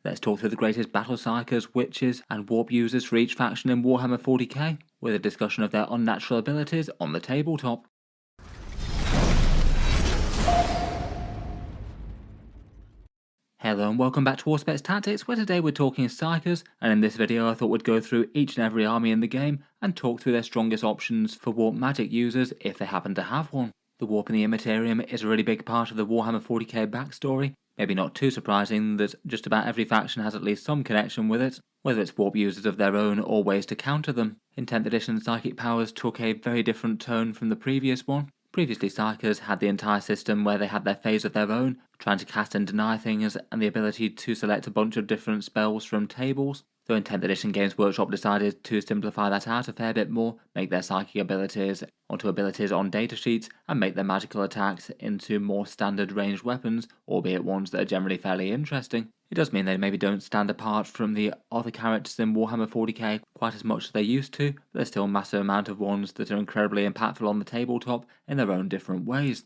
Let's talk through the greatest battle psykers, witches, and warp users for each faction in Warhammer 40k, with a discussion of their unnatural abilities on the tabletop. Hello and welcome back to Auspex Tactics, where today we're talking psykers, and in this video I thought we'd go through each and every army in the game and talk through their strongest options for warp magic users if they happen to have one. The warp in the Imperium is a really big part of the Warhammer 40k backstory. Maybe not too surprising that just about every faction has at least some connection with it, whether it's warp users of their own or ways to counter them. In 10th edition, psychic powers took a very different tone from the previous one. Previously, psykers had the entire system where they had their phase of their own, trying to cast and deny things, and the ability to select a bunch of different spells from tables. Though in 10th edition, Games Workshop decided to simplify that out a fair bit more, make their psychic abilities onto abilities on datasheets, and make their magical attacks into more standard ranged weapons, albeit ones that are generally fairly interesting. It does mean they maybe don't stand apart from the other characters in Warhammer 40k quite as much as they used to, but there's still a massive amount of ones that are incredibly impactful on the tabletop in their own different ways.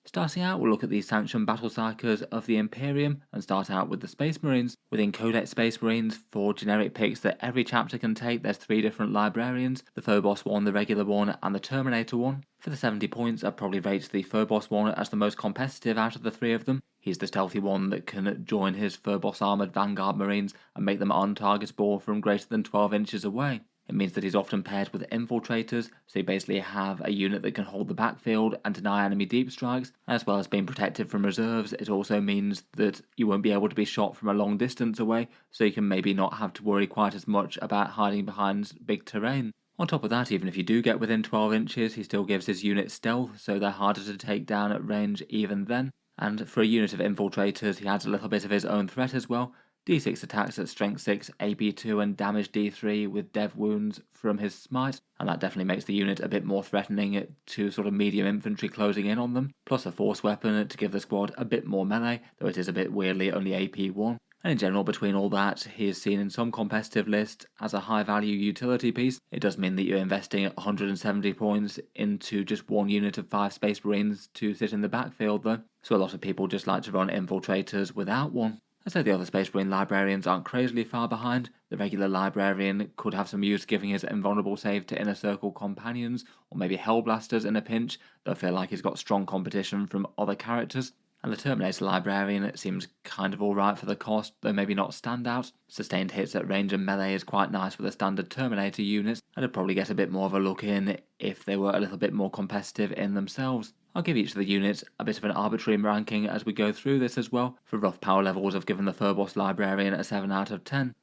Starting out, we'll look at the sanctioned battle psykers of the Imperium and start out with the Space Marines. Within Codex Space Marines, for generic picks that every chapter can take, there's 3 different librarians, the Phobos one, the regular one, and the Terminator one. For the 70 points, I'd probably rate the Phobos one as the most competitive out of the 3 of them. He's the stealthy one that can join his Phobos armoured Vanguard Marines and make them untargetable from greater than 12 inches away. It means that he's often paired with infiltrators, so you basically have a unit that can hold the backfield and deny enemy deep strikes. As well as being protected from reserves, it also means that you won't be able to be shot from a long distance away, so you can maybe not have to worry quite as much about hiding behind big terrain. On top of that, even if you do get within 12 inches, he still gives his unit stealth, so they're harder to take down at range even then. And for a unit of infiltrators, he adds a little bit of his own threat as well. D6 attacks at strength 6, AP 2 and damage D3 with dev wounds from his smite, and that definitely makes the unit a bit more threatening to sort of medium infantry closing in on them, plus a force weapon to give the squad a bit more melee, though it is a bit weirdly only AP 1. And in general, between all that, he is seen in some competitive lists as a high value utility piece. It does mean that you're investing 170 points into just one unit of 5 Space Marines to sit in the backfield though, so a lot of people just like to run infiltrators without one. I'd say the other Space Marine librarians aren't crazily far behind. The regular librarian could have some use giving his invulnerable save to Inner Circle companions, or maybe Hellblasters in a pinch, though I feel like he's got strong competition from other characters. And the Terminator librarian seems kind of alright for the cost, though maybe not standout. Sustained hits at range and melee is quite nice for the standard Terminator units, and I'd probably get a bit more of a look in if they were a little bit more competitive in themselves. I'll give each of the units a bit of an arbitrary ranking as we go through this as well. For rough power levels, I've given the Phobos Librarian a 7 out of 10.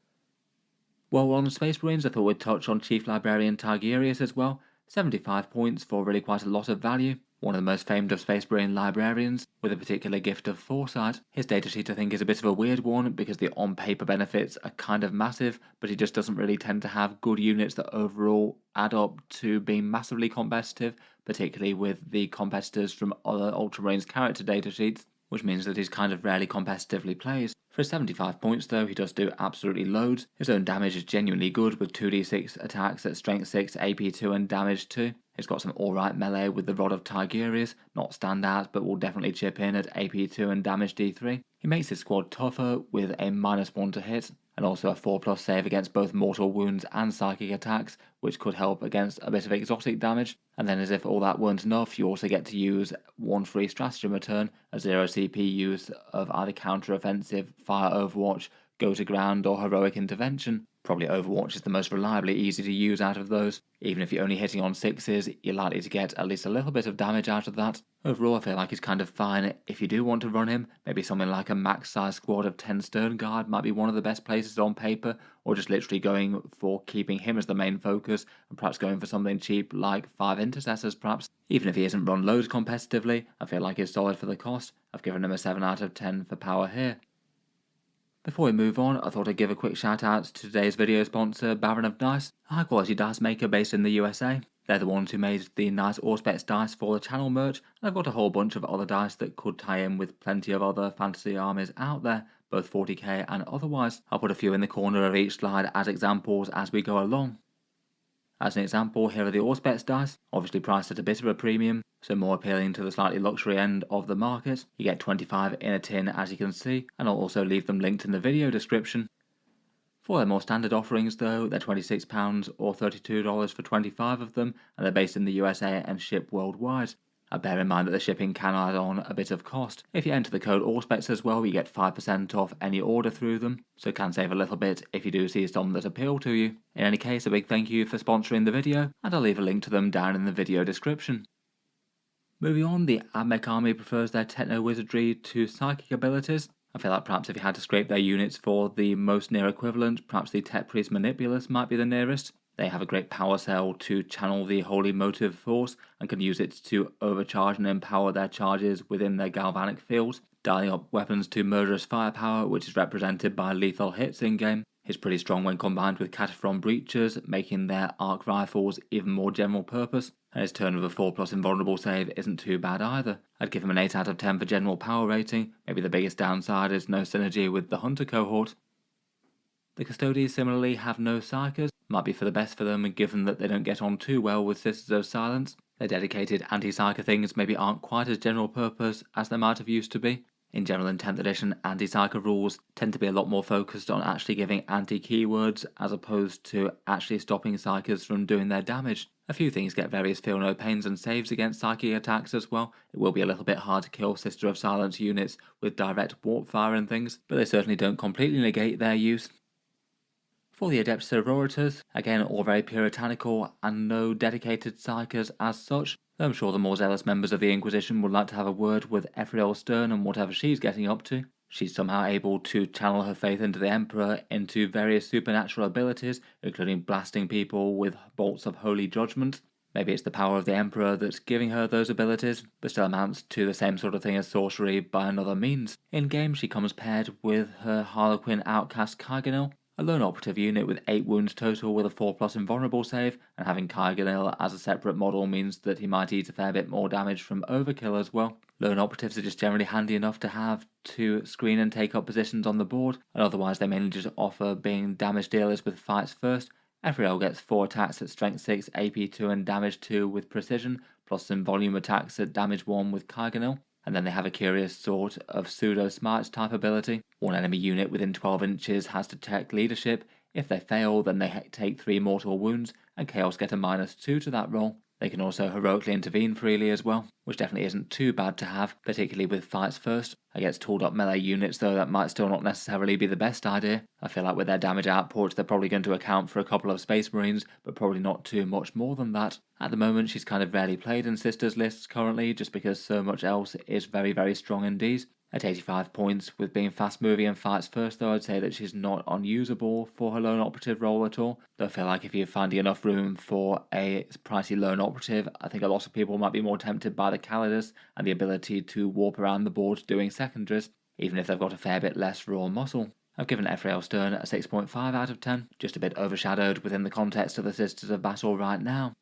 While we're on Space Marines, I thought we'd touch on Chief Librarian Tigerius as well. 75 points for really quite a lot of value. One of the most famed of Space Marine librarians, with a particular gift of foresight. His datasheet I think is a bit of a weird one, because the on-paper benefits are kind of massive, but he just doesn't really tend to have good units that overall add up to being massively competitive, particularly with the competitors from other Ultramarines character datasheets, which means that he's kind of rarely competitively plays. For 75 points though, he does do absolutely loads. His own damage is genuinely good with 2d6 attacks at strength 6, AP 2 and damage 2. He's got some alright melee with the Rod of Tigerius, not standout but will definitely chip in at AP 2 and damage D3. He makes his squad tougher with a -1 to hit, and also a 4+ save against both mortal wounds and psychic attacks, which could help against a bit of exotic damage. And then as if all that weren't enough, you also get to use 1 free stratagem a turn, a 0 CP use of either counter-offensive, fire overwatch, go to ground or heroic intervention. Probably Overwatch is the most reliably easy to use out of those. Even if you're only hitting on 6s, you're likely to get at least a little bit of damage out of that. Overall, I feel like he's kind of fine. If you do want to run him, maybe something like a max size squad of 10 Stern Guard might be one of the best places on paper, or just literally going for keeping him as the main focus, and perhaps going for something cheap like 5 Intercessors perhaps. Even if he isn't run loads competitively, I feel like he's solid for the cost. I've given him a 7 out of 10 for power here. Before we move on, I thought I'd give a quick shout out to today's video sponsor, Baron of Dice, a high quality dice maker based in the USA. They're the ones who made the nice Auspex dice for the channel merch, and I've got a whole bunch of other dice that could tie in with plenty of other fantasy armies out there, both 40k and otherwise. I'll put a few in the corner of each slide as examples as we go along. As an example, here are the Auspex dice, obviously priced at a bit of a premium. so more appealing to the slightly luxury end of the market. You get 25 in a tin, as you can see, and I'll also leave them linked in the video description. For their more standard offerings though, they're £26 or $32 for 25 of them, and they're based in the USA and ship worldwide. Bear in mind that the shipping can add on a bit of cost. If you enter the code Auspex as well, you get 5% off any order through them, so it can save a little bit if you do see some that appeal to you. In any case, a big thank you for sponsoring the video, and I'll leave a link to them down in the video description. Moving on, the Admech army prefers their techno-wizardry to psychic abilities. I feel like perhaps if you had to scrape their units for the most near equivalent, perhaps the Tech Priest Manipulus might be the nearest. They have a great power cell to channel the Holy Motive Force and can use it to overcharge and empower their charges within their galvanic fields, dialing up weapons to murderous firepower, which is represented by lethal hits in-game. It's pretty strong when combined with Cataphrone Breachers, making their arc rifles even more general purpose, and his turn with a 4+ invulnerable save isn't too bad either. I'd give him an 8 out of 10 for general power rating. Maybe the biggest downside is no synergy with the Hunter cohort. The Custodes similarly have no Psykers, might be for the best for them given that they don't get on too well with Sisters of Silence. Their dedicated anti-Psyker things maybe aren't quite as general purpose as they might have used to be. In general, in 10th edition, anti-Psyker rules tend to be a lot more focused on actually giving anti-keywords as opposed to actually stopping Psykers from doing their damage. A few things get various feel no pains and saves against psychic attacks as well. It will be a little bit hard to kill Sister of Silence units with direct warp fire and things, but they certainly don't completely negate their use. For the Adepta Sororitas, again all very puritanical and no dedicated psykers as such, though I'm sure the more zealous members of the Inquisition would like to have a word with Ephriel Stern and whatever she's getting up to. She's somehow able to channel her faith into the Emperor into various supernatural abilities, including blasting people with bolts of holy judgment. Maybe it's the power of the Emperor that's giving her those abilities, but still amounts to the same sort of thing as sorcery by another means. In game she comes paired with her Harlequin outcast Kaiganil, a lone operative unit with 8 wounds total with a 4+ invulnerable save, and having Kaiganil as a separate model means that he might eat a fair bit more damage from overkill as well. Lone operatives are just generally handy enough to have to screen and take up positions on the board, and otherwise they mainly just offer being damage dealers with fights first. Ephriel gets 4 attacks at strength 6, AP 2 and damage 2 with precision, plus some volume attacks at damage 1 with Kaiganil. And then they have a curious sort of pseudo-smarts type ability. One enemy unit within 12 inches has to check leadership. If they fail, then they take 3 mortal wounds, and Chaos get a -2 to that roll. They can also heroically intervene freely as well, which definitely isn't too bad to have, particularly with fights first. Against tooled up melee units though, that might still not necessarily be the best idea. I feel like with their damage output they're probably going to account for a couple of Space Marines, but probably not too much more than that. At the moment she's kind of rarely played in Sisters lists currently, just because so much else is very very strong indeed. At 85 points, with being fast moving and fights first though, I'd say that she's not unusable for her lone operative role at all. Though I feel like if you're finding enough room for a pricey lone operative, I think a lot of people might be more tempted by the Calidus and the ability to warp around the board doing secondaries, even if they've got a fair bit less raw muscle. I've given Ephriel Stern a 6.5 out of 10, just a bit overshadowed within the context of the Sisters of Battle right now.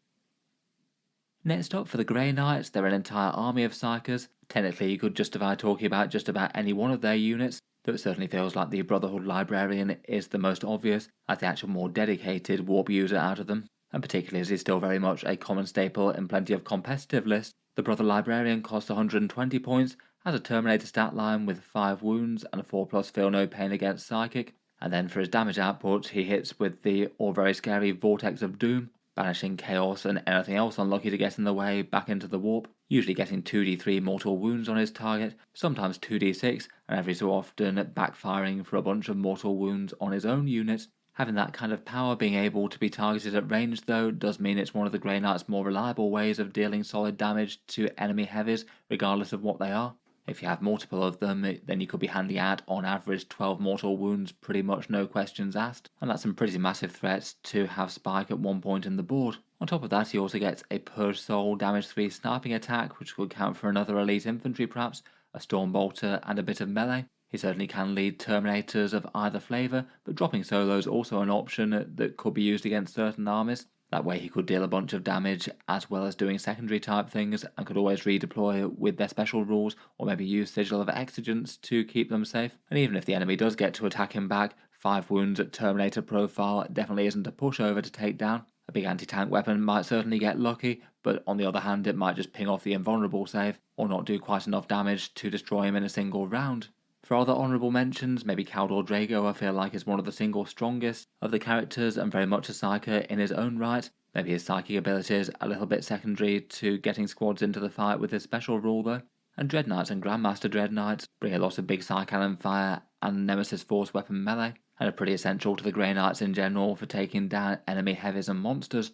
Next up, for the Grey Knights, they're an entire army of Psykers. Technically you could justify talking about just about any one of their units, though it certainly feels like the Brotherhood Librarian is the most obvious, as the actual more dedicated warp user out of them, and particularly as he's still very much a common staple in plenty of competitive lists. The Brother Librarian costs 120 points, has a Terminator stat line with 5 wounds and a 4+ feel no pain against Psychic, and then for his damage output he hits with the all very scary Vortex of Doom, banishing chaos and anything else unlucky to get in the way back into the warp, usually getting 2d3 mortal wounds on his target, sometimes 2d6, and every so often backfiring for a bunch of mortal wounds on his own units. Having that kind of power being able to be targeted at range though does mean it's one of the Grey Knights' more reliable ways of dealing solid damage to enemy heavies regardless of what they are. If you have multiple of them, then you could be handing out on average 12 mortal wounds, pretty much no questions asked, and that's some pretty massive threats to have Spike at one point in the board. On top of that, he also gets a Purge Soul damage 3 sniping attack, which would count for another elite infantry perhaps, a Storm Bolter and a bit of melee. He certainly can lead Terminators of either flavour, but dropping solo is also an option that could be used against certain armies. That way he could deal a bunch of damage as well as doing secondary type things, and could always redeploy with their special rules, or maybe use Sigil of Exigence to keep them safe. And even if the enemy does get to attack him back, 5 wounds at Terminator profile definitely isn't a pushover to take down. A big anti-tank weapon might certainly get lucky, but on the other hand it might just ping off the invulnerable save, or not do quite enough damage to destroy him in a single round. For other honourable mentions, maybe Caldor Drago I feel like is one of the single strongest of the characters and very much a psyker in his own right. Maybe his psychic abilities a little bit secondary to getting squads into the fight with his special rule though. And Dread Knights and Grandmaster Dread Knights bring a lot of big Psy Cannon fire and Nemesis Force weapon melee, and are pretty essential to the Grey Knights in general for taking down enemy heavies and monsters.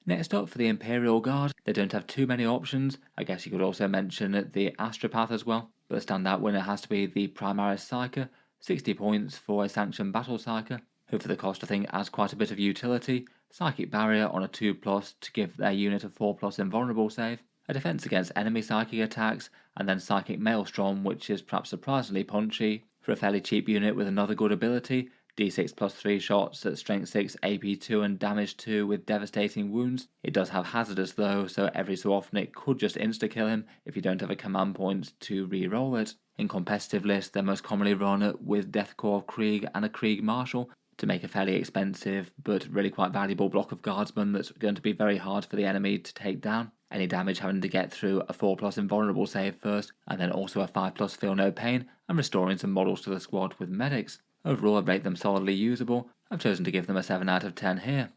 Next up for the Imperial Guard, they don't have too many options. I guess you could also mention the Astropath as well, but the standout winner has to be the Primaris Psyker, 60 points for a Sanctioned Battle Psyker, who for the cost I think adds quite a bit of utility, Psychic Barrier on a 2+ to give their unit a 4+ invulnerable save, a defense against enemy psychic attacks, and then Psychic Maelstrom, which is perhaps surprisingly punchy for a fairly cheap unit with another good ability, D6 plus 3 shots at strength 6, AP 2 and damage 2 with devastating wounds. It does have hazardous though, so every so often it could just insta-kill him if you don't have a command point to re-roll it. In competitive lists they're most commonly run with Deathcore of Krieg and a Krieg Marshal to make a fairly expensive but really quite valuable block of guardsmen that's going to be very hard for the enemy to take down. Any damage having to get through a 4+ invulnerable save first, and then also a 5+ feel no pain, and restoring some models to the squad with medics. Overall I rate them solidly usable. I've chosen to give them a 7 out of 10 here.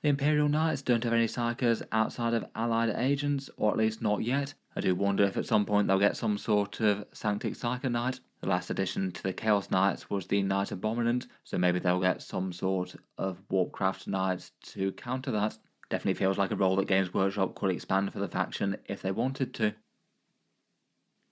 The Imperial Knights don't have any psykers outside of allied agents, or at least not yet. I do wonder if at some point they'll get some sort of Sanctic Psyker Knight. The last addition to the Chaos Knights was the Knight Abominant, so maybe they'll get some sort of Warpcraft Knights to counter that. Definitely feels like a role that Games Workshop could expand for the faction if they wanted to.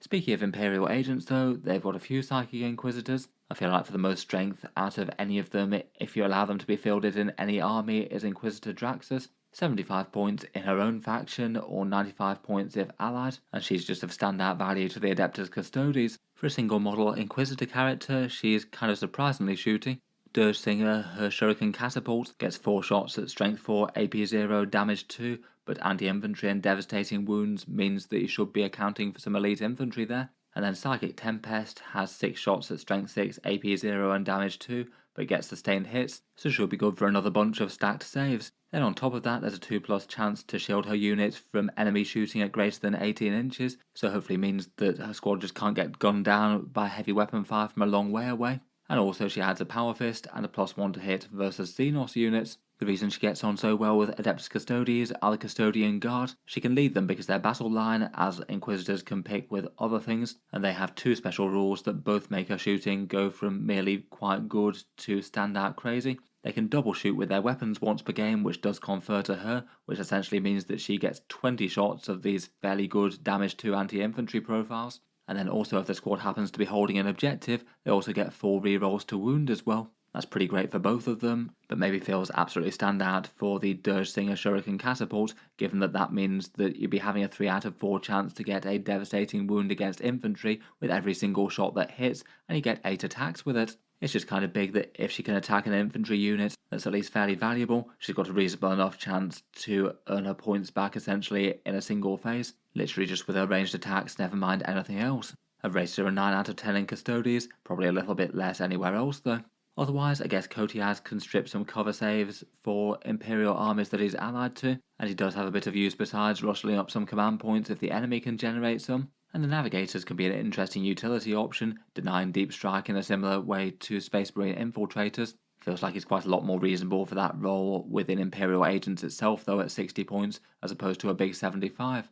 Speaking of Imperial agents though, they've got a few Psychic Inquisitors. I feel like for the most strength out of any of them, if you allow them to be fielded in any army, is Inquisitor Draxus. 75 points in her own faction, or 95 points if allied, and she's just of standout value to the Adepta Custodes. For a single model Inquisitor character, she's kind of surprisingly shooty. Dirge Singer, her Shuriken Catapult, gets 4 shots at strength 4, AP 0, damage 2, but anti-infantry and devastating wounds means that you should be accounting for some elite infantry there. And then Psychic Tempest has 6 shots at strength 6, AP 0 and damage 2, but gets sustained hits, so she'll be good for another bunch of stacked saves. Then on top of that there's a 2+ chance to shield her unit from enemy shooting at greater than 18 inches, so hopefully means that her squad just can't get gunned down by heavy weapon fire from a long way away. And also she adds a Power Fist and a +1 to hit versus Xenos units. The reason she gets on so well with Adeptus Custodes are the Custodian Guard. She can lead them because their battle line, as Inquisitors can pick with other things, and they have 2 special rules that both make her shooting go from merely quite good to standout crazy. They can double shoot with their weapons once per game, which does confer to her, which essentially means that she gets 20 shots of these fairly good damage 2 anti-infantry profiles. And then also if the squad happens to be holding an objective, they also get 4 rerolls to wound as well. That's pretty great for both of them, but maybe feels absolutely standout for the Dirge Singer Shuriken Catapult, given that that means that you'd be having a 3 out of 4 chance to get a devastating wound against infantry with every single shot that hits, and you get 8 attacks with it. It's just kind of big that if she can attack an infantry unit that's at least fairly valuable, she's got a reasonable enough chance to earn her points back essentially in a single phase, literally just with her ranged attacks, never mind anything else. I've rated her a 9 out of 10 in Custodes, probably a little bit less anywhere else though. Otherwise, I guess Kotiaz can strip some cover saves for Imperial armies that he's allied to, and he does have a bit of use besides rustling up some command points if the enemy can generate some. And the Navigators can be an interesting utility option, denying deep strike in a similar way to Space Marine Infiltrators. Feels like he's quite a lot more reasonable for that role within Imperial Agents itself though at 60 points as opposed to a big 75.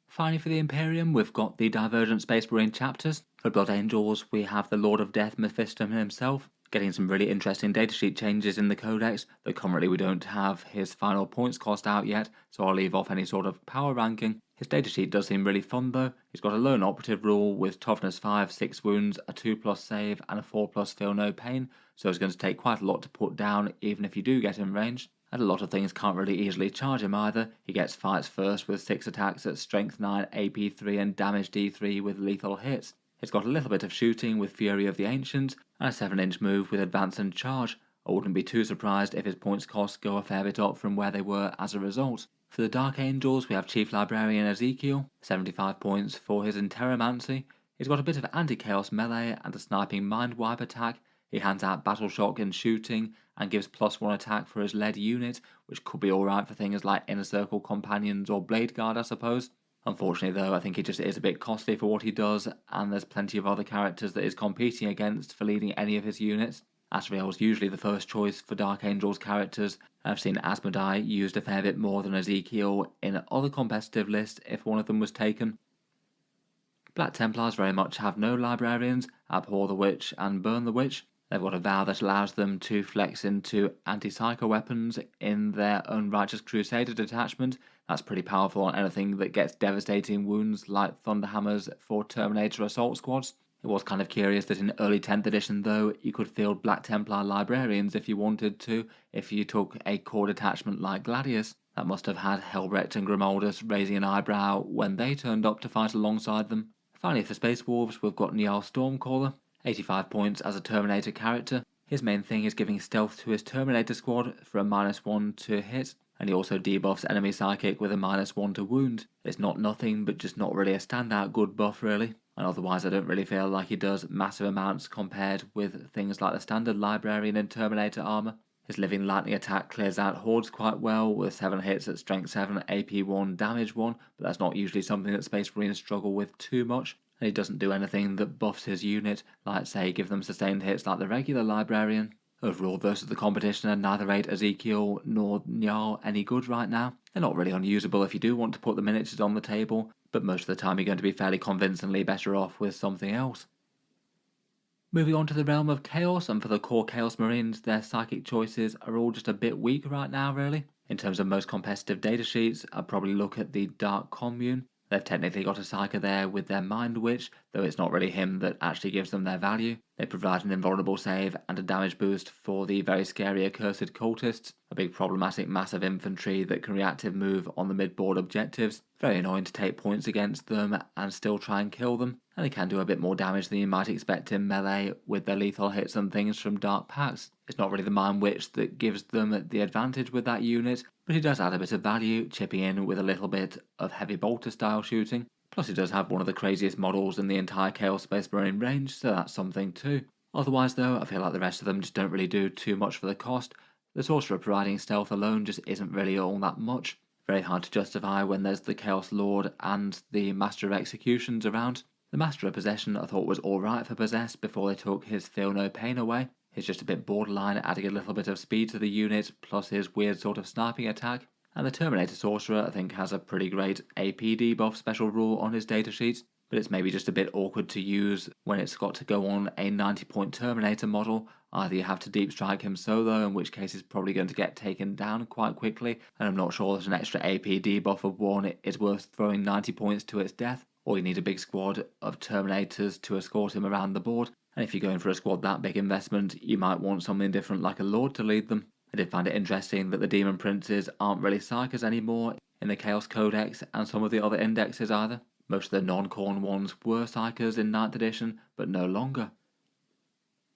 Finally for the Imperium we've got the Divergent Space Marine chapters. For Blood Angels we have the Lord of Death Mephiston himself, getting some really interesting datasheet changes in the codex, though currently we don't have his final points cost out yet, so I'll leave off any sort of power ranking. His datasheet does seem really fun though. He's got a lone operative rule with toughness 5, 6 wounds, a 2+ save and a 4+ feel no pain, so it's going to take quite a lot to put down even if you do get him ranged. And a lot of things can't really easily charge him either. He gets fights first with 6 attacks at strength 9, AP 3 and damage D3 with lethal hits. It's got a little bit of shooting with Fury of the Ancients, and a 7-inch move with Advance and Charge. I wouldn't be too surprised if his points costs go a fair bit up from where they were as a result. For the Dark Angels we have Chief Librarian Ezekiel, 75 points for his Interromancy. He's got a bit of anti-chaos melee and a sniping mind wipe attack. He hands out battle shock and shooting, and gives +1 attack for his lead unit, which could be alright for things like Inner Circle Companions or Blade Guard, I suppose. Unfortunately though, I think he just is a bit costly for what he does, and there's plenty of other characters that he's competing against for leading any of his units. Asriel's usually the first choice for Dark Angel's characters. I've seen Asmodai used a fair bit more than Ezekiel in other competitive lists if one of them was taken. Black Templars very much have no librarians, abhor the witch and burn the witch. They've got a vow that allows them to flex into anti-psycho weapons in their Unrighteous Crusader detachment. That's pretty powerful on anything that gets devastating wounds like Thunderhammers for Terminator assault squads. It was kind of curious that in early 10th edition though, you could field Black Templar librarians if you wanted to, if you took a core detachment like Gladius. That must have had Helbrecht and Grimaldus raising an eyebrow when they turned up to fight alongside them. Finally for Space Wolves, we've got Niall Stormcaller, 85 points as a Terminator character. His main thing is giving stealth to his Terminator squad for a -1 to hit, and he also debuffs enemy psychic with a -1 to wound. It's not nothing, but just not really a standout good buff really, and otherwise I don't really feel like he does massive amounts compared with things like the standard Librarian and Terminator armor. His Living Lightning attack clears out hordes quite well with 7 hits at strength 7, AP 1, damage 1, but that's not usually something that Space Marines struggle with too much, and he doesn't do anything that buffs his unit, like say give them sustained hits like the regular Librarian. Overall versus the competition are neither rate Ezekiel nor Njal any good right now. They're not really unusable if you do want to put the miniatures on the table, but most of the time you're going to be fairly convincingly better off with something else. Moving on to the realm of Chaos, and for the core Chaos Marines, their psychic choices are all just a bit weak right now really. In terms of most competitive datasheets, I'd probably look at the Dark Commune. They've technically got a Psyker there with their Mind Witch, though it's not really him that actually gives them their value. They provide an invulnerable save and a damage boost for the very scary Accursed Cultists, a big problematic massive infantry that can reactive move on the mid-board objectives. Very annoying to take points against them and still try and kill them, and they can do a bit more damage than you might expect in melee with their lethal hits and things from Dark Pacts. It's not really the Mind Witch that gives them the advantage with that unit, but he does add a bit of value, chipping in with a little bit of heavy bolter style shooting. Plus he does have one of the craziest models in the entire Chaos Space Marine range, so that's something too. Otherwise though, I feel like the rest of them just don't really do too much for the cost. The Sorcerer providing stealth alone just isn't really all that much. Very hard to justify when there's the Chaos Lord and the Master of Executions around. The Master of Possession I thought was alright for Possess before they took his Feel No Pain away. He's just a bit borderline, adding a little bit of speed to the unit, plus his weird sort of sniping attack. And the Terminator Sorcerer I think has a pretty great AP debuff special rule on his datasheet, but it's maybe just a bit awkward to use when it's got to go on a 90-point Terminator model. Either you have to deep strike him solo, in which case he's probably going to get taken down quite quickly, and I'm not sure that an extra AP debuff of 1 is worth throwing 90 points to its death, or you need a big squad of Terminators to escort him around the board. And if you're going for a squad that big investment, you might want something different like a Lord to lead them. I did find it interesting that the Demon Princes aren't really Psykers anymore in the Chaos Codex and some of the other indexes either. Most of the non-Khorne ones were Psykers in 9th edition, but no longer.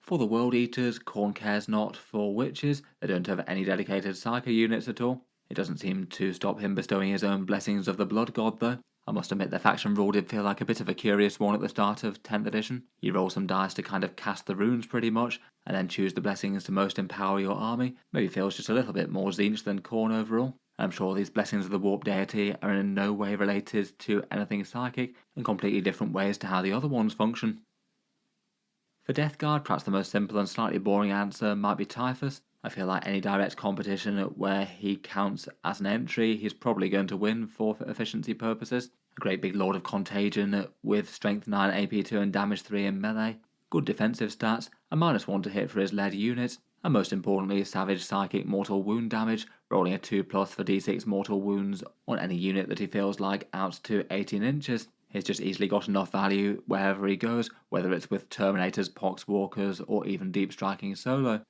For the World Eaters, Khorne cares not for witches. They don't have any dedicated Psyker units at all. It doesn't seem to stop him bestowing his own blessings of the Blood God though. I must admit the faction rule did feel like a bit of a curious one at the start of 10th edition. You roll some dice to kind of cast the runes pretty much, and then choose the blessings to most empower your army. Maybe feels just a little bit more Tzeentch than Khorne overall. I'm sure these blessings of the Warp Deity are in no way related to anything psychic, in completely different ways to how the other ones function. For Death Guard, perhaps the most simple and slightly boring answer might be Typhus. I feel like any direct competition where he counts as an entry, he's probably going to win for efficiency purposes. A great big Lord of Contagion with strength 9, AP 2 and damage 3 in melee. Good defensive stats, a -1 to hit for his lead unit, and most importantly Savage Psychic mortal wound damage, rolling a 2+ for d6 mortal wounds on any unit that he feels like out to 18 inches. He's just easily got enough value wherever he goes, whether it's with Terminators, Poxwalkers, or even deep striking solo.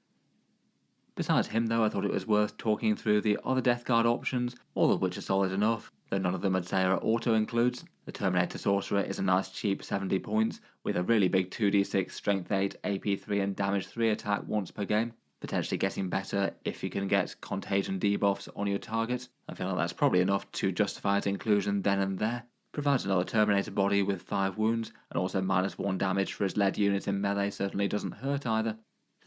Besides him though, I thought it was worth talking through the other Death Guard options, all of which are solid enough, though none of them I'd say are auto-includes. The Terminator Sorcerer is a nice cheap 70 points, with a really big 2d6 strength 8, AP 3 and damage 3 attack once per game, potentially getting better if you can get contagion debuffs on your target. I feel like that's probably enough to justify its inclusion then and there. Provides another Terminator body with 5 wounds, and also -1 damage for his lead unit in melee certainly doesn't hurt either.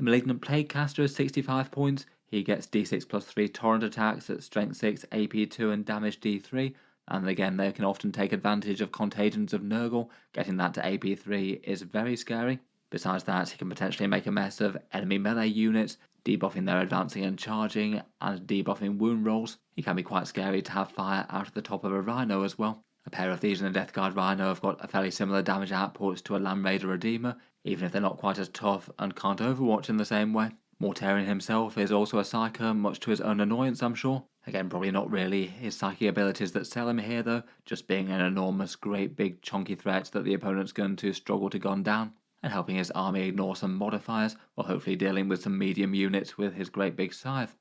The Malignant Plaguecaster is 65 points. He gets d6 plus 3 torrent attacks at strength 6, AP 2 and damage d3. And again, they can often take advantage of Contagions of Nurgle. Getting that to AP 3 is very scary. Besides that, he can potentially make a mess of enemy melee units, debuffing their advancing and charging, and debuffing wound rolls. He can be quite scary to have fire out of the top of a Rhino as well. A pair of these and a Death Guard Rhino have got a fairly similar damage outputs to a Land Raider Redeemer, even if they're not quite as tough and can't overwatch in the same way. Mortarion himself is also a Psyker, much to his own annoyance I'm sure. Again, probably not really his psychic abilities that sell him here though, just being an enormous, great big chunky threat that the opponent's going to struggle to gun down, and helping his army ignore some modifiers, while hopefully dealing with some medium units with his great big scythe.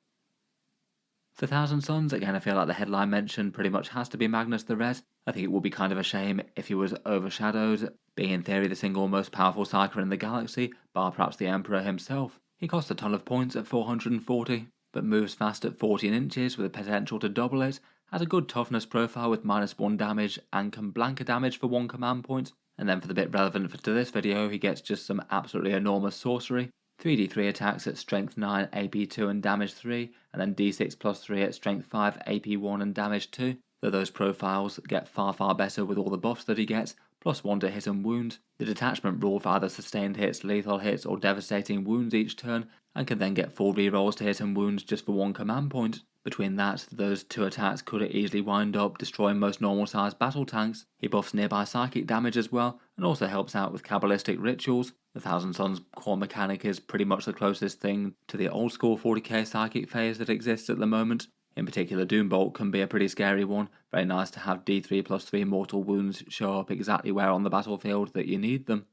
For Thousand Sons, again I feel like the headline mention pretty much has to be Magnus the Red. I think it would be kind of a shame if he was overshadowed, being in theory the single most powerful Psyker in the galaxy, bar perhaps the Emperor himself. He costs a ton of points at 440, but moves fast at 14 inches with the potential to double it, has a good toughness profile with -1 damage, and can blanket damage for 1 command point. And then for the bit relevant to this video, he gets just some absolutely enormous sorcery. 3d3 attacks at strength 9, AP 2 and damage 3, and then d6 plus 3 at strength 5, AP 1 and damage 2. Though those profiles get far better with all the buffs that he gets, +1 to hit and wound. The detachment rule for either sustained hits, lethal hits or devastating wounds each turn, and can then get 4 rerolls to hit and wounds just for 1 command point. Between that, those 2 attacks could easily wind up destroying most normal sized battle tanks. He buffs nearby psychic damage as well, and also helps out with Kabbalistic rituals. The Thousand Sons core mechanic is pretty much the closest thing to the old school 40k psychic phase that exists at the moment. In particular, Doombolt can be a pretty scary one. Very nice to have d3 plus 3 mortal wounds show up exactly where on the battlefield that you need them.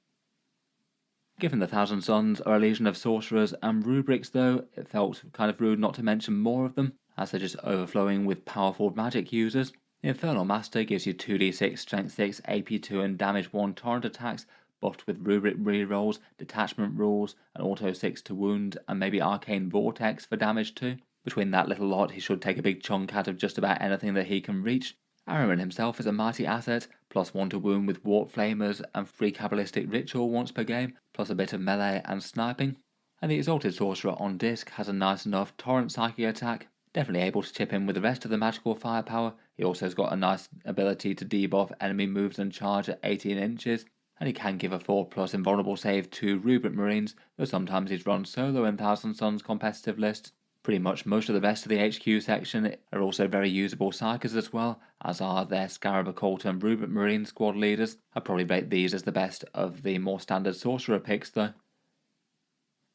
Given the Thousand Sons are a legion of sorcerers and rubrics though, it felt kind of rude not to mention more of them, as they're just overflowing with powerful magic users. The Infernal Master gives you 2d6, strength 6, AP 2 and damage 1 torrent attacks, buffed with rubric rerolls, detachment rules, and auto 6 to wound, and maybe Arcane Vortex for damage 2. Between that little lot, he should take a big chunk out of just about anything that he can reach. Ahriman himself is a mighty asset, +1 to wound with Warp Flamers and free Kabbalistic Ritual once per game, plus a bit of melee and sniping. And the Exalted Sorcerer on disc has a nice enough torrent psychic attack, definitely able to chip in with the rest of the magical firepower. He also has got a nice ability to debuff enemy moves and charge at 18 inches, and he can give a 4+ invulnerable save to Rubric Marines, though sometimes he's run solo in Thousand Sons competitive lists. Pretty much most of the rest of the HQ section are also very usable Psykers as well, as are their Scarab Occult and Rubric Marine squad leaders. I'd probably rate these as the best of the more standard Sorcerer picks though.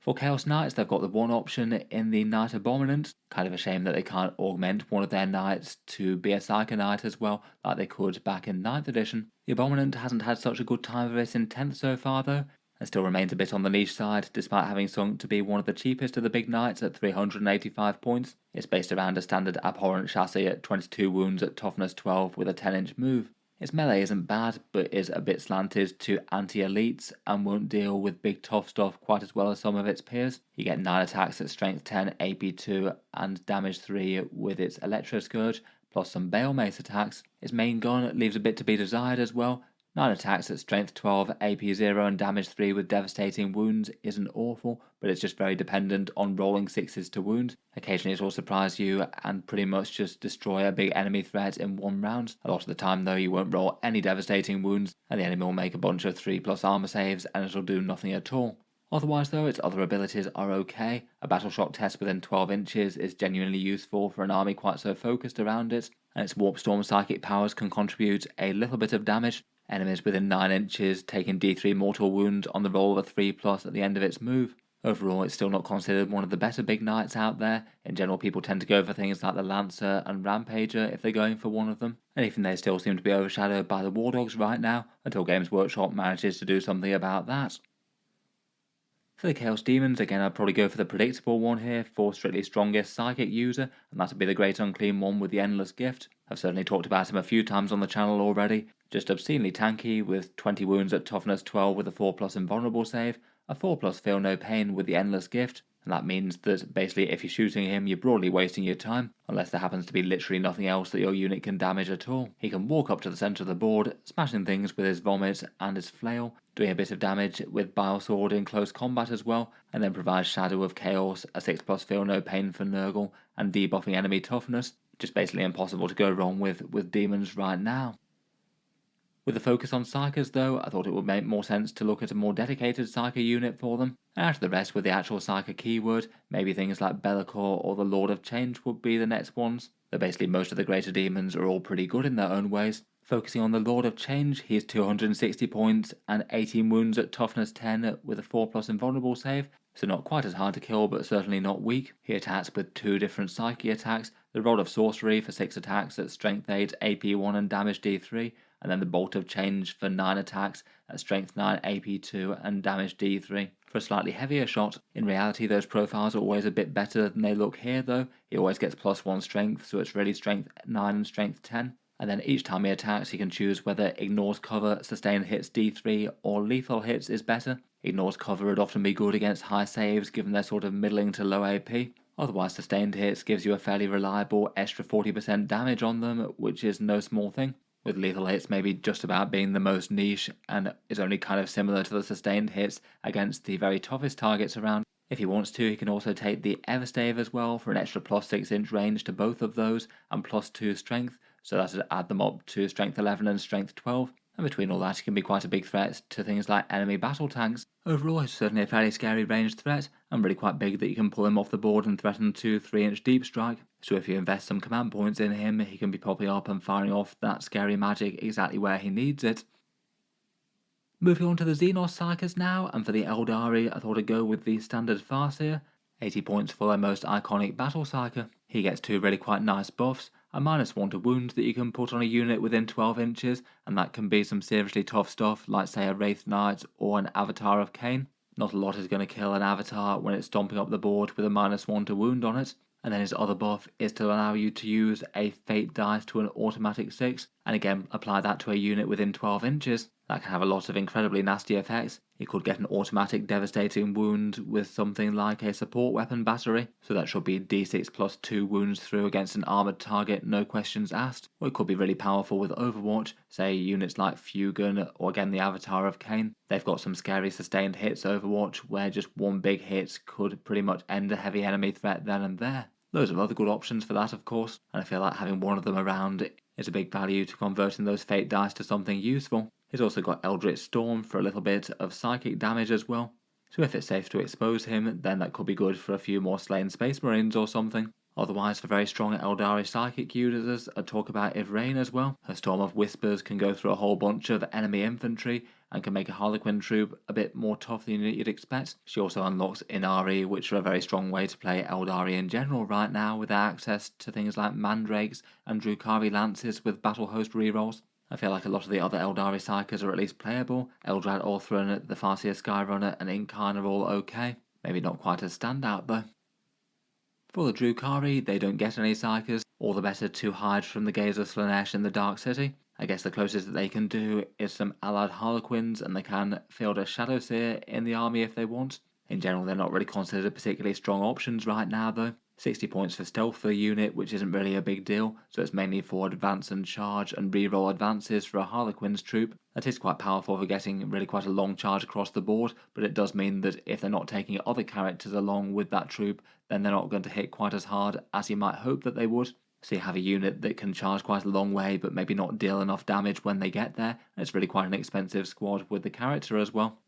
For Chaos Knights, they've got the one option in the Knight Abominant. Kind of a shame that they can't augment one of their knights to be a Psyker Knight as well, like they could back in 9th edition. The Abominant hasn't had such a good time of it in 10th so far though, and still remains a bit on the niche side, despite having sunk to be one of the cheapest of the big knights at 385 points. It's based around a standard Abhorrent chassis at 22 wounds at toughness 12 with a 10-inch move. Its melee isn't bad, but is a bit slanted to anti-elites and won't deal with big tough stuff quite as well as some of its peers. You get 9 attacks at strength 10, AP 2 and damage 3 with its Electro Scourge, plus some Bale Mace attacks. Its main gun leaves a bit to be desired as well. 9 attacks at strength 12, AP 0 and damage 3 with devastating wounds isn't awful, but it's just very dependent on rolling 6s to wound. Occasionally it will surprise you and pretty much just destroy a big enemy threat in 1 round. A lot of the time though you won't roll any devastating wounds and the enemy will make a bunch of 3+ armor saves and it'll do nothing at all. Otherwise though, its other abilities are okay. A battle shock test within 12 inches is genuinely useful for an army quite so focused around it, and its Warp Storm psychic powers can contribute a little bit of damage. Enemies within 9 inches taking d3 mortal wound on the roll of a 3+ at the end of its move. Overall, it's still not considered one of the better big knights out there. In general, people tend to go for things like the Lancer and Rampager if they're going for one of them, and even they still seem to be overshadowed by the War Dogs right now, until Games Workshop manages to do something about that. For the Chaos Demons, again I'd probably go for the predictable one here, for strictly strongest psychic user, and that'd be the Great Unclean one with the Endless Gift. I've certainly talked about him a few times on the channel already. Just obscenely tanky with 20 wounds at toughness 12 with a 4+ invulnerable save, a 4+ feel no pain with the Endless Gift, and that means that basically if you're shooting him you're broadly wasting your time, unless there happens to be literally nothing else that your unit can damage at all. He can walk up to the centre of the board, smashing things with his vomit and his flail, doing a bit of damage with Bile Sword in close combat as well, and then provides Shadow of Chaos, a 6+ Feel No Pain for Nurgle, and debuffing enemy toughness. Just basically impossible to go wrong with Demons right now. With the focus on Psykers though, I thought it would make more sense to look at a more dedicated Psyker unit for them. And after the rest with the actual Psyker keyword, maybe things like Be'lakor or the Lord of Change would be the next ones. Though basically most of the greater demons are all pretty good in their own ways. Focusing on the Lord of Change, he has 260 points and 18 wounds at toughness 10 with a 4+ invulnerable save, so not quite as hard to kill but certainly not weak. He attacks with 2 different Psyche attacks, the Rod of Sorcery for 6 attacks at strength 8, AP 1 and damage D3, and then the Bolt of Change for 9 attacks at strength 9, AP 2 and damage D3 for a slightly heavier shot. In reality those profiles are always a bit better than they look here though. He always gets +1 strength, so it's really strength 9 and strength 10. And then each time he attacks he can choose whether Ignores Cover, Sustained Hits D3 or Lethal Hits is better. Ignores Cover would often be good against high saves given their sort of middling to low AP. Otherwise Sustained Hits gives you a fairly reliable extra 40% damage on them, which is no small thing. With Lethal Hits maybe just about being the most niche and is only kind of similar to the Sustained Hits against the very toughest targets around. If he wants to, he can also take the Everstave as well for an extra +6 inch range to both of those and +2 strength, so that would add them up to strength 11 and strength 12. And between all that, he can be quite a big threat to things like enemy battle tanks. Overall, he's certainly a fairly scary ranged threat, and really quite big that you can pull him off the board and threaten to 3-inch deep strike. So if you invest some command points in him, he can be popping up and firing off that scary magic exactly where he needs it. Moving on to the Xenos Psykers now, and for the Aeldari, I thought I'd go with the standard Farseer. 80 points for their most iconic battle Psyker. He gets 2 really quite nice buffs, a -1 to wound that you can put on a unit within 12 inches, and that can be some seriously tough stuff like say a Wraith Knight or an Avatar of Cain. Not a lot is going to kill an Avatar when it's stomping up the board with a -1 to wound on it. And then his other buff is to allow you to use a Fate dice to an automatic 6, and again apply that to a unit within 12 inches. That can have a lot of incredibly nasty effects. It could get an automatic devastating wound with something like a support weapon battery, so that should be d6 plus 2 wounds through against an armoured target, no questions asked. Or it could be really powerful with Overwatch, say units like Fugan or again the Avatar of Cain. They've got some scary sustained hits Overwatch where just one big hit could pretty much end a heavy enemy threat then and there. Loads of other good options for that of course, and I feel like having one of them around is a big value to converting those fate dice to something useful. He's also got Eldritch Storm for a little bit of psychic damage as well, so if it's safe to expose him, then that could be good for a few more slain Space Marines or something. Otherwise, for very strong Aeldari psychic users, I'd talk about Ivrain as well. Her Storm of Whispers can go through a whole bunch of enemy infantry and can make a Harlequin troop a bit more tough than you'd expect. She also unlocks Inari, which are a very strong way to play Aeldari in general right now with access to things like Mandrakes and Drukhari Lances with Battle Host rerolls. I feel like a lot of the other Aeldari Psykers are at least playable. Eldrad Orthran, the Farseer Skyrunner and Incarn are all okay. Maybe not quite as standout though. For the Drukhari, they don't get any Psykers, all the better to hide from the gaze of Slaanesh in the Dark City. I guess the closest that they can do is some allied Harlequins, and they can field a Shadowseer in the army if they want. In general, they're not really considered particularly strong options right now though. 60 points for stealth for the unit, which isn't really a big deal, so it's mainly for advance and charge and reroll advances for a Harlequin's troop. That is quite powerful for getting really quite a long charge across the board, but it does mean that if they're not taking other characters along with that troop, then they're not going to hit quite as hard as you might hope that they would. So you have a unit that can charge quite a long way but maybe not deal enough damage when they get there, and it's really quite an expensive squad with the character as well.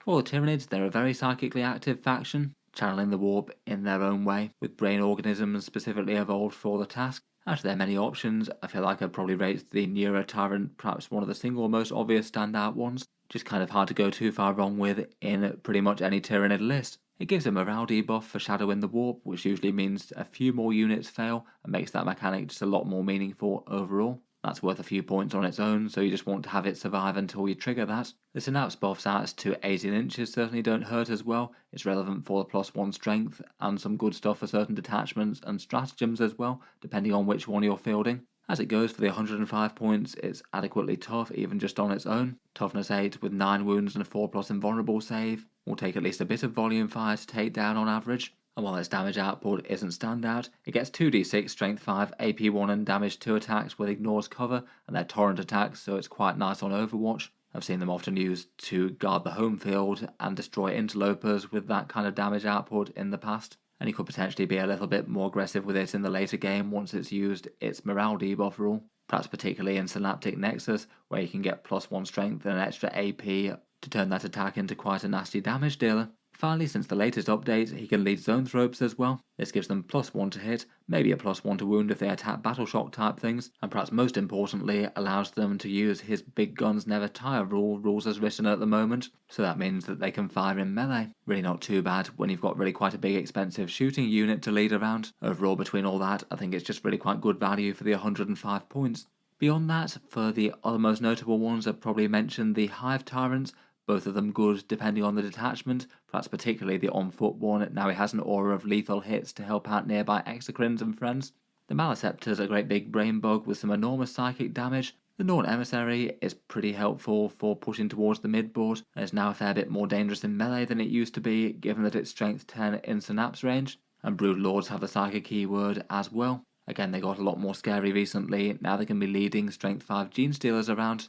For the Tyranids, they're a very psychically active faction, channeling the warp in their own way, with brain organisms specifically evolved for the task. Out of their many options, I feel like I'd probably rate the Neuro Tyrant perhaps one of the single most obvious standout ones, just kind of hard to go too far wrong with in pretty much any Tyranid list. It gives him a Rowdy debuff for Shadow in the Warp, which usually means a few more units fail and makes that mechanic just a lot more meaningful overall. That's worth a few points on its own, so you just want to have it survive until you trigger that. The Synapse buffs out to 18 inches certainly don't hurt as well. It's relevant for the +1 strength and some good stuff for certain detachments and stratagems as well, depending on which one you're fielding. As it goes for the 105 points, it's adequately tough even just on its own. Toughness 8 with 9 wounds and a 4+ invulnerable save will take at least a bit of volume fire to take down on average. And while its damage output isn't standout, it gets 2d6 strength 5, AP 1 and damage 2 attacks with Ignores Cover, and they're torrent attacks, so it's quite nice on Overwatch. I've seen them often used to guard the home field and destroy interlopers with that kind of damage output in the past, and you could potentially be a little bit more aggressive with it in the later game once it's used its morale debuff rule, perhaps particularly in Synaptic Nexus, where you can get +1 strength and an extra AP to turn that attack into quite a nasty damage dealer. Finally, since the latest update, he can lead Zoanthropes as well. This gives them +1 to hit, maybe a +1 to wound if they attack Battle Shock type things, and perhaps most importantly, allows them to use his big guns never tire rules as written at the moment, so that means that they can fire in melee. Really not too bad when you've got really quite a big expensive shooting unit to lead around. Overall, between all that, I think it's just really quite good value for the 105 points. Beyond that, for the other most notable ones, I've probably mentioned the Hive Tyrants, both of them good depending on the detachment, perhaps particularly the on-foot one, now he has an aura of lethal hits to help out nearby exocrines and friends. The Maleceptor's a great big brain bug with some enormous psychic damage. The Norn Emissary is pretty helpful for pushing towards the midboard, and is now a fair bit more dangerous in melee than it used to be, given that it's strength 10 in Synapse range, and Brood Lords have the psychic keyword as well. Again, they got a lot more scary recently, now they can be leading strength 5 Genestealers around.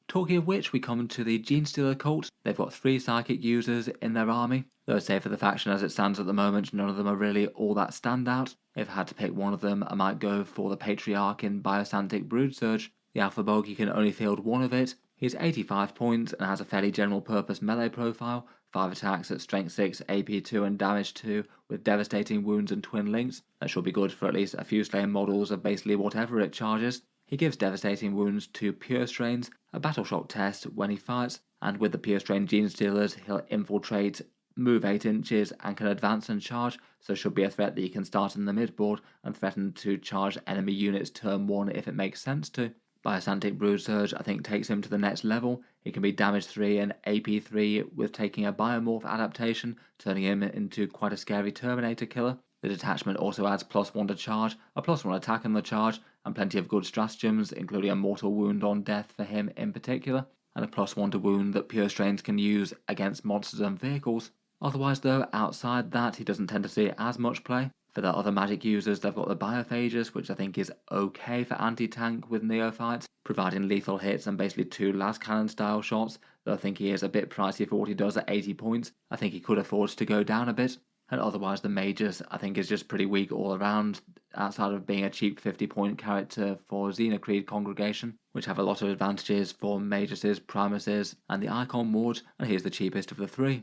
Talking of which, we come to the Genestealer Cults. They've got 3 psychic users in their army, though I'd say for the faction as it stands at the moment, none of them are really all that standout. If I had to pick one of them, I might go for the Patriarch in Biosantic Brood Surge. The Alpha Bug, you can only field one of it. He's 85 points and has a fairly general purpose melee profile, 5 attacks at strength 6, AP 2 and damage 2 with devastating wounds and twin links. That should be good for at least a few slain models of basically whatever it charges. He gives devastating wounds to pure strains, a battle shock test when he fights, and with the pure strain Genestealers, he'll infiltrate, move 8 inches, and can advance and charge, so should be a threat that you can start in the midboard and threaten to charge enemy units turn 1 if it makes sense to. Biosantic Brood Surge I think takes him to the next level. He can be damage 3 and AP 3 with taking a biomorph adaptation, turning him into quite a scary Terminator killer. The detachment also adds +1 to charge, a +1 attack on the charge, and plenty of good stratagems, including a mortal wound on death for him in particular, and a +1 to wound that pure strains can use against monsters and vehicles. Otherwise though, outside that, he doesn't tend to see as much play. For the other magic users, they've got the Biophages, which I think is okay for anti-tank with neophytes, providing lethal hits and basically 2 las cannon style shots, though I think he is a bit pricey for what he does at 80 points. I think he could afford to go down a bit. And otherwise the Magus I think is just pretty weak all around, outside of being a cheap 50-point character for Xenocreed Congregation, which have a lot of advantages for Maguses, Primuses, and the Icon Wards, and he's the cheapest of the 3.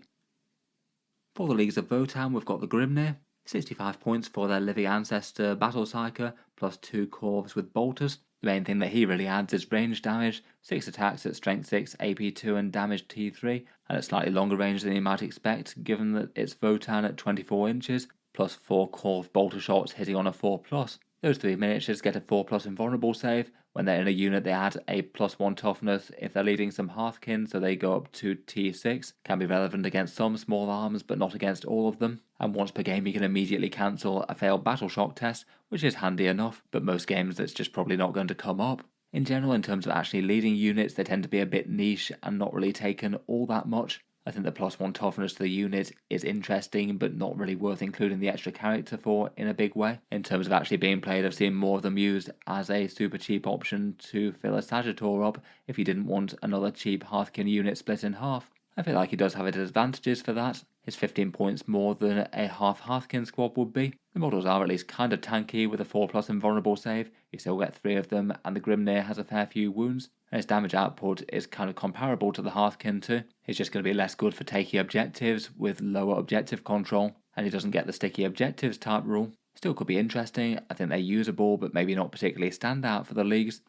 For the Leagues of Votann, we've got the Grimnir, 65 points for their Living Ancestor Battle Psyker, plus 2 Corvs with Bolters. The main thing that he really adds is range damage, 6 attacks at strength 6, AP 2 and damage T3, and at slightly longer range than you might expect given that it's Votann at 24 inches, plus 4 Corv bolter shots hitting on a 4+. Those 3 miniatures get a 4+ invulnerable save. When they're in a unit they add a +1 toughness if they're leading some Hearthkin, so they go up to T6. Can be relevant against some small arms but not against all of them. And once per game you can immediately cancel a failed battle shock test, which is handy enough, but most games that's just probably not going to come up. In general, in terms of actually leading units, they tend to be a bit niche and not really taken all that much. I think the +1 toughness to the unit is interesting, but not really worth including the extra character for in a big way. In terms of actually being played, I've seen more of them used as a super cheap option to fill a Sagittor up if you didn't want another cheap Hearthkin unit split in half. I feel like he does have its advantages for that. It's 15 points more than a half Hearthkin squad would be. The models are at least kind of tanky with a 4+ invulnerable save. You still get 3 of them, and the Grimnir has a fair few wounds. And his damage output is kind of comparable to the Hearthkin too. He's just going to be less good for taking objectives with lower objective control, and he doesn't get the sticky objectives type rule. Still could be interesting. I think they're usable, but maybe not particularly stand out for the leagues.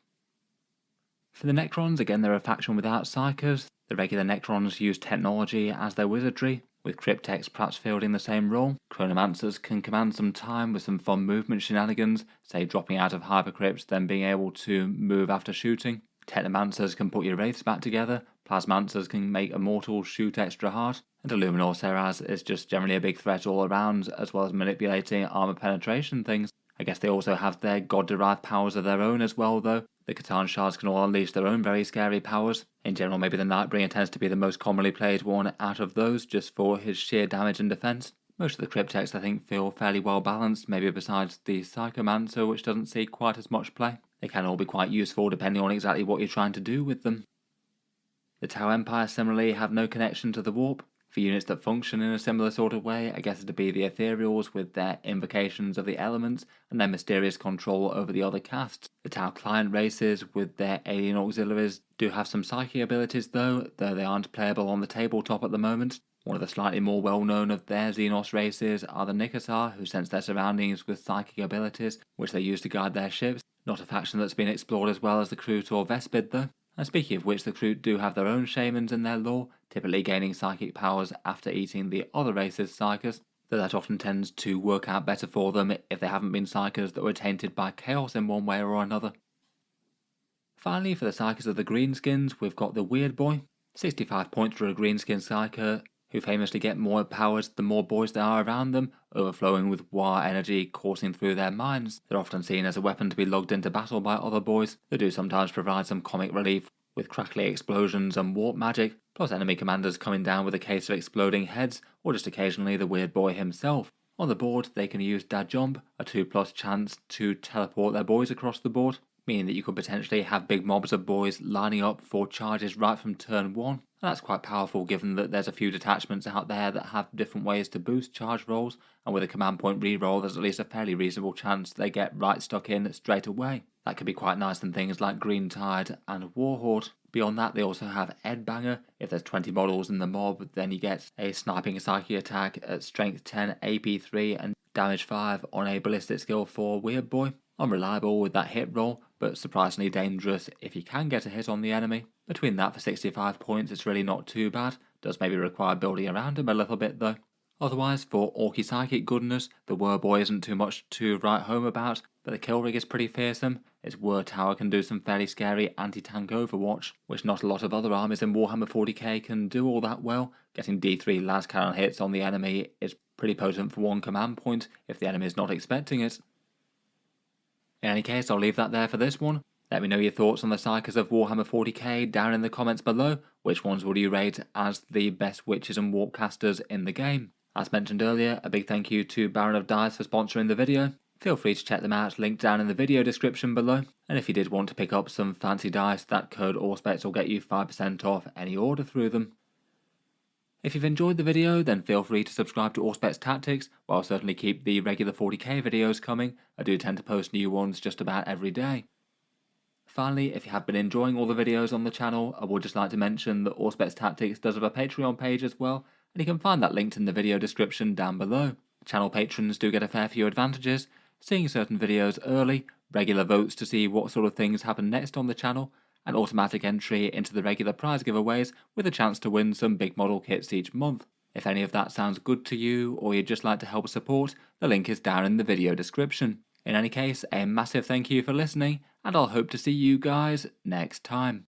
For the Necrons, again they're a faction without Psykers. The regular Necrons use technology as their wizardry, with Cryptex perhaps fielding the same role. Chronomancers can command some time with some fun movement shenanigans, say dropping out of Hypercrypt then being able to move after shooting. Technomancers can put your wraiths back together, Plasmancers can make Immortals shoot extra hard, and Illuminor Seraz is just generally a big threat all around, as well as manipulating armor penetration things. I guess they also have their god-derived powers of their own as well though. The Catan Shards can all unleash their own very scary powers. In general, maybe the Nightbringer tends to be the most commonly played one out of those, just for his sheer damage and defense. Most of the Cryptex I think feel fairly well balanced, maybe besides the Psychomancer, which doesn't see quite as much play. They can all be quite useful depending on exactly what you're trying to do with them. The T'au Empire similarly have no connection to the warp. For units that function in a similar sort of way, I guess it'd be the Ethereals with their invocations of the elements and their mysterious control over the other castes. The T'au client races with their alien auxiliaries do have some psychic abilities though they aren't playable on the tabletop at the moment. One of the slightly more well-known of their Xenos races are the Nikasar, who sense their surroundings with psychic abilities, which they use to guide their ships. Not a faction that's been explored as well as the Kroot or Vespid though. And speaking of which, the Kroot do have their own shamans in their lore, typically gaining psychic powers after eating the other race's psykers, though that often tends to work out better for them if they haven't been psykers that were tainted by chaos in one way or another. Finally, for the psykers of the greenskins, we've got the Weird Boy. 65 points for a greenskin psyker, who famously get more powers the more boys there are around them, overflowing with war energy coursing through their minds. They're often seen as a weapon to be lugged into battle by other boys. They do sometimes provide some comic relief with crackly explosions and warp magic, plus enemy commanders coming down with a case of exploding heads, or just occasionally the Weird Boy himself. On the board, they can use Dad Jump, a 2+ chance to teleport their boys across the board, meaning that you could potentially have big mobs of boys lining up for charges right from turn 1. And that's quite powerful given that there's a few detachments out there that have different ways to boost charge rolls, and with a command point reroll there's at least a fairly reasonable chance they get right stuck in straight away. That could be quite nice in things like Green Tide and Warhorde. Beyond that, they also have Edbanger. If there's 20 models in the mob, then you get a sniping psychic attack at strength 10, AP 3 and damage 5 on a ballistic skill 4 Weird Boy. Unreliable with that hit roll, but surprisingly dangerous if you can get a hit on the enemy. Between that for 65 points, it's really not too bad. Does maybe require building around him a little bit though. Otherwise, for Orky psychic goodness, the Whir Boy isn't too much to write home about, but the kill rig is pretty fearsome. Its Whir Tower can do some fairly scary anti-tank overwatch, which not a lot of other armies in Warhammer 40k can do all that well. Getting D3 las cannon hits on the enemy is pretty potent for one command point if the enemy is not expecting it. In any case, I'll leave that there for this one. Let me know your thoughts on the psykers of Warhammer 40k down in the comments below. Which ones would you rate as the best witches and warpcasters in the game? As mentioned earlier, a big thank you to Baron of Dice for sponsoring the video. Feel free to check them out, linked down in the video description below. And if you did want to pick up some fancy dice, that code Auspex will get you 5% off any order through them. If you've enjoyed the video, then feel free to subscribe to Auspex Tactics, while I'll certainly keep the regular 40k videos coming. I do tend to post new ones just about every day. Finally, if you have been enjoying all the videos on the channel, I would just like to mention that Auspex Tactics does have a Patreon page as well, and you can find that linked in the video description down below. Channel patrons do get a fair few advantages, seeing certain videos early, regular votes to see what sort of things happen next on the channel, and automatic entry into the regular prize giveaways with a chance to win some big model kits each month. If any of that sounds good to you, or you'd just like to help support, the link is down in the video description. In any case, a massive thank you for listening, and I'll hope to see you guys next time.